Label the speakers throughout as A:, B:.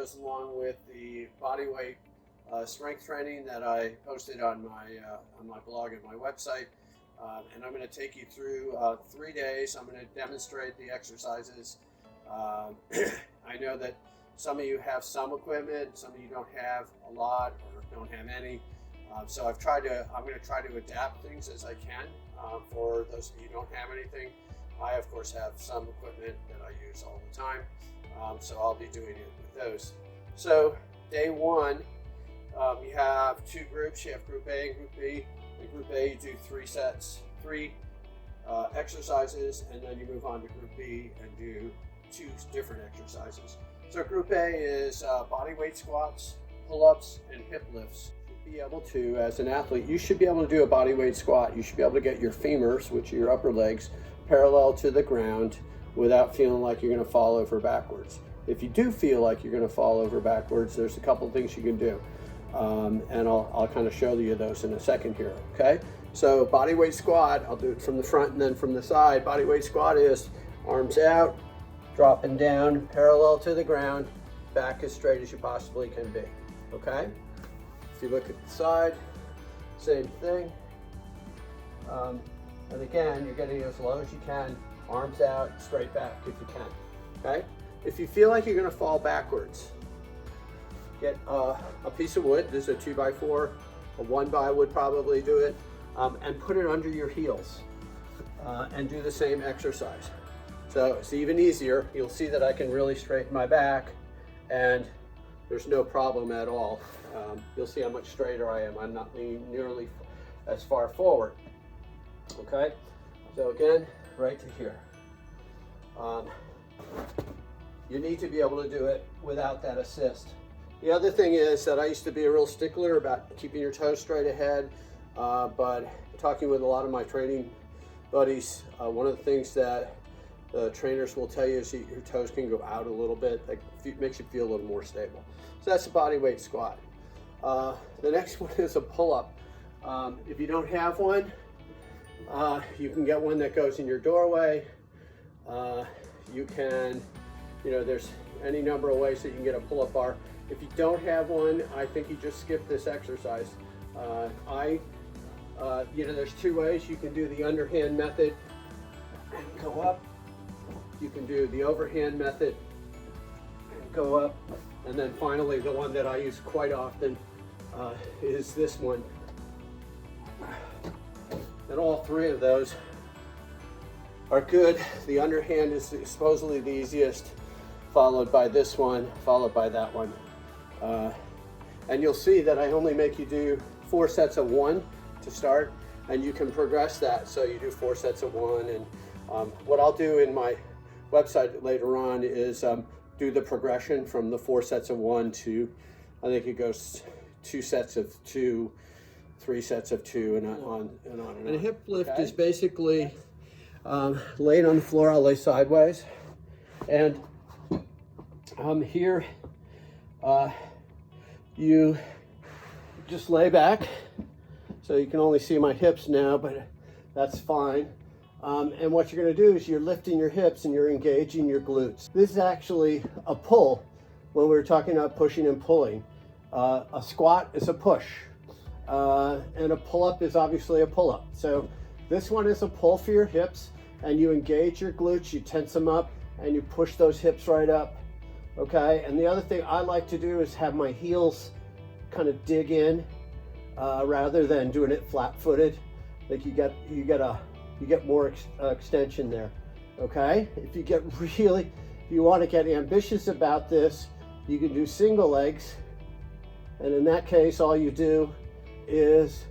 A: goes along with the body weight strength training that I posted on my blog and my website. And I'm going to take you through 3 days. I'm going to demonstrate the exercises. I know that some of you have some equipment, some of you don't have a lot or don't have any. So I'm going to try to adapt things as I can for those of you who don't have anything. I, of course, have some equipment that I use all the time. So I'll be doing it with those. So day one, you have 2 groups. You have Group A and Group B. In Group A, you do 3 sets, 3 exercises, and then you move on to Group B and do 2 different exercises. So Group A is body weight squats, pull-ups, and hip lifts. You should be able to, as an athlete, you should be able to do a body weight squat. You should be able to get your femurs, which are your upper legs, parallel to the ground without feeling like you're going to fall over backwards. If you do feel like you're going to fall over backwards, there's a couple things you can do. And I'll kind of show you those in a second here, okay? So body weight squat, I'll do it from the front and then from the side. Body weight squat is arms out, dropping down, parallel to the ground, back as straight as you possibly can be, okay? If you look at the side, same thing. And again, you're getting as low as you can, arms out, straight back if you can, okay? If you feel like you're gonna fall backwards, get a piece of wood. This is a 2x4, a 1x would probably do it, and put it under your heels and do the same exercise. So it's even easier. You'll see that I can really straighten my back and there's no problem at all. You'll see how much straighter I am. I'm not leaning nearly as far forward. Okay, so again, right to here. You need to be able to do it without that assist. The other thing is that I used to be a real stickler about keeping your toes straight ahead, but talking with a lot of my training buddies, one of the things that the trainers will tell you is your toes can go out a little bit. Like, it makes you feel a little more stable. So that's a body weight squat. The next one is a pull-up. If you don't have one, you can get one that goes in your doorway. You can, there's any number of ways that you can get a pull-up bar. If you don't have one, I think you just skip this exercise. There's 2 ways. You can do the underhand method and go up. You can do the overhand method and go up. And then finally, the one that I use quite often is this one. And all 3 of those are good. The underhand is supposedly the easiest, followed by this one, followed by that one. And you'll see that I only make you do 4 sets of 1 to start, and you can progress that. So you do 4 sets of 1, and what I'll do in my website later on is do the progression from the 4 sets of 1 to, I think it goes 2 sets of 2, 3 sets of 2, and on and on. And a hip lift is basically laid on the floor. I'll lay sideways, and here you just lay back, so you can only see my hips now, but that's fine. And what you're going to do is you're lifting your hips and you're engaging your glutes. This is actually a pull when we were talking about pushing and pulling. A squat is a push, and a pull-up is obviously a pull-up. So this one is a pull for your hips, and you engage your glutes, you tense them up, and you push those hips right up. Okay, and the other thing I like to do is have my heels kind of dig in rather than doing it flat-footed. Like you get more extension there. Okay, if you want to get ambitious about this, you can do single legs, and in that case, all you do is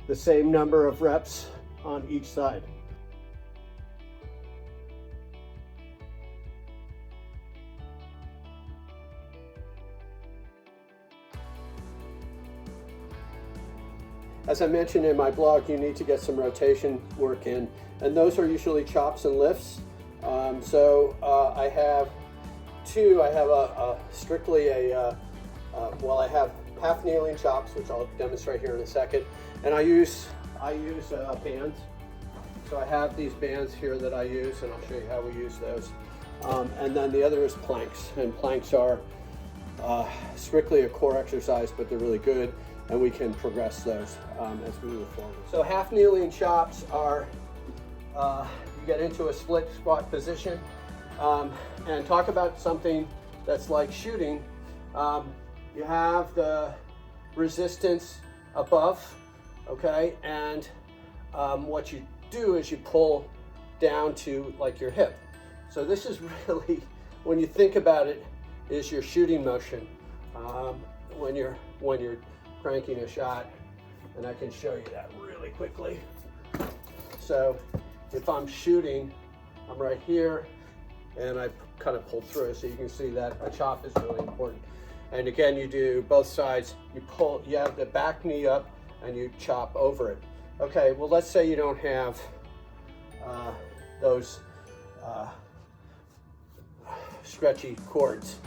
A: the same number of reps on each side. As I mentioned in my blog, you need to get some rotation work in, and those are usually chops and lifts. I have 2. I have strictly I have half kneeling chops, which I'll demonstrate here in a second, and I use bands. So I have these bands here that I use, and I'll show you how we use those. And then the other is planks, and planks are strictly a core exercise, but they're really good, and we can progress those as we move forward. So half kneeling chops are, you get into a split squat position, and talk about something that's like shooting. You have the resistance above, okay, and what you do is you pull down to like your hip. So this is really, when you think about it, is your shooting motion when you're cranking a shot, and I can show you that really quickly. So if I'm shooting, I'm right here, and I kind of pull through, so you can see that a chop is really important. And again, you do both sides. You pull, you have the back knee up, and you chop over it. Okay, well, let's say you don't have those stretchy cords.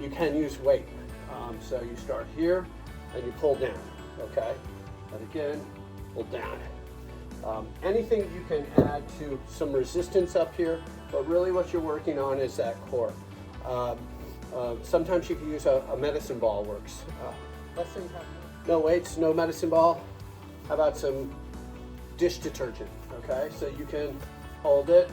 A: You can use weight. So you start here, and you pull down, okay? And again, pull down. Anything you can add to some resistance up here, but really what you're working on is that core. Sometimes you can use a medicine ball works. No weights, no medicine ball. How about some dish detergent, okay? So you can hold it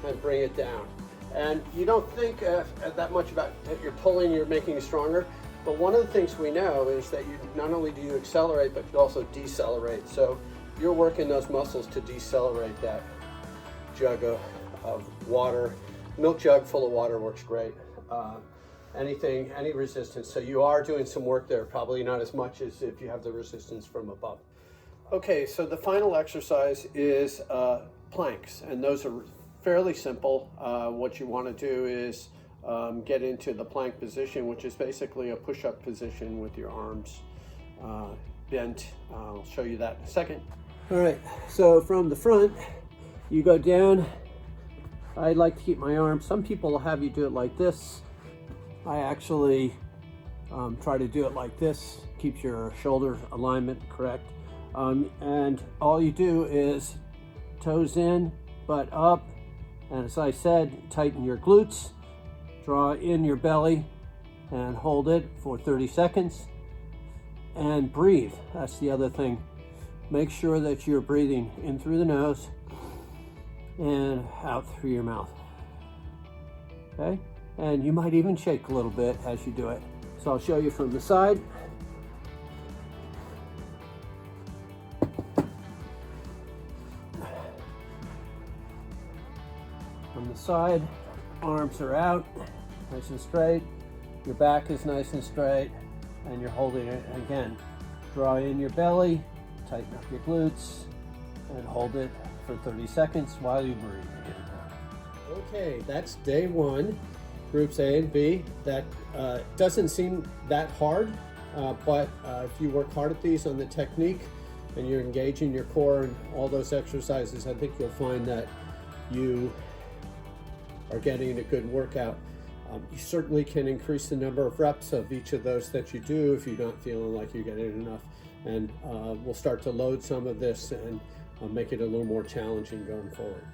A: and bring it down. And you don't think that much about that you're pulling, you're making it stronger. But one of the things we know is that you not only do you accelerate, but you also decelerate. So you're working those muscles to decelerate that jug of water. Milk jug full of water works great. Any resistance. So you are doing some work there, probably not as much as if you have the resistance from above. Okay, so the final exercise is planks, and those are fairly simple. What you want to do is get into the plank position, which is basically a push-up position with your arms bent. I'll show you that in a second. All right, so from the front, you go down. I like to keep my arms. Some people will have you do it like this. I actually try to do it like this. Keeps your shoulder alignment correct. And all you do is toes in, butt up. And as I said, tighten your glutes, draw in your belly, and hold it for 30 seconds. And breathe. That's the other thing. Make sure that you're breathing in through the nose and out through your mouth. Okay? And you might even shake a little bit as you do it. So I'll show you from the side. From the side, arms are out, nice and straight. Your back is nice and straight, and you're holding it. Again, draw in your belly, tighten up your glutes, and hold it for 30 seconds while you breathe. Okay, that's day one, groups A and B. That doesn't seem that hard, but if you work hard at these on the technique and you're engaging your core and all those exercises, I think you'll find that you are getting a good workout. You certainly can increase the number of reps of each of those that you do if you're not feeling like you're getting enough. And we'll start to load some of this and make it a little more challenging going forward.